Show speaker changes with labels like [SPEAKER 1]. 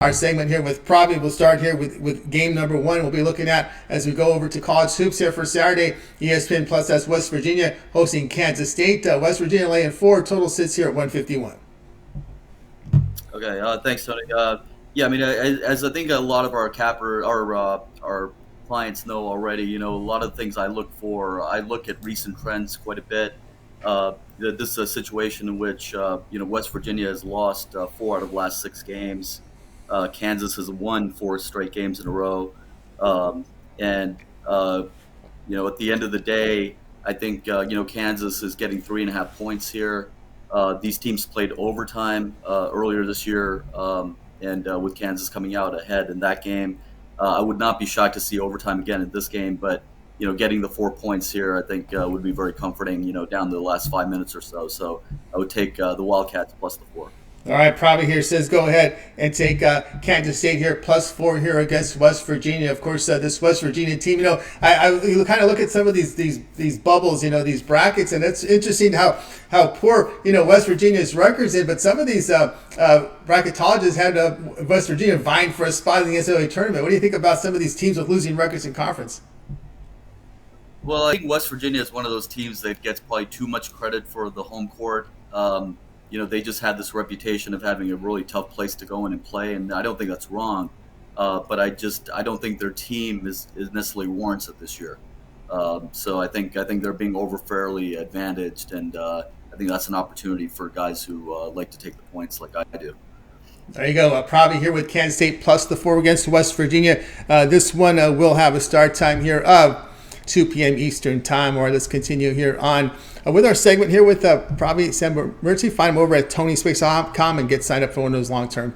[SPEAKER 1] Our segment here with Pravy. We'll start here with game number one. We'll be looking at as we go over to college hoops here for Saturday. ESPN Plus, that's West Virginia hosting Kansas State. West Virginia laying 4. Total sits here at 151.
[SPEAKER 2] Okay, thanks, Tony. Yeah, I mean, as I think a lot of our our clients know already, a lot of the things I look for, I look at recent trends quite a bit. This is a situation in which West Virginia has lost 4 out of the last 6 games. Kansas has won 4 straight games in a row, and at the end of the day, I think Kansas is getting 3.5 points here. These teams played overtime earlier this year, and with Kansas coming out ahead in that game, I would not be shocked to see overtime again in this game. But getting the 4 points here, I think would be very comforting. Down to the last 5 minutes or so. So I would take the Wildcats plus the 4.
[SPEAKER 1] All right, Pravy here says go ahead and take Kansas State here plus 4 here against West Virginia. Of course, this West Virginia team, you kind of look at some of these bubbles, these brackets, and it's interesting how poor West Virginia's records in. But some of these bracketologists had West Virginia vying for a spot in the NCAA tournament. What do you think about some of these teams with losing records in conference?
[SPEAKER 2] Well, I think West Virginia is one of those teams that gets probably too much credit for the home court. They just had this reputation of having a really tough place to go in and play, and I don't think that's wrong. But I don't think their team is necessarily warrants it this year. So I think they're being fairly advantaged, and I think that's an opportunity for guys who like to take the points like I do.
[SPEAKER 1] There you go. Pravy here with Kansas State plus the 4 against West Virginia. This one will have a start time here of 2 p.m. Eastern time. Or let's continue here on with our segment here with Pravy Sambamurti. Find him over at tonyspace.com and get signed up for one of those long-term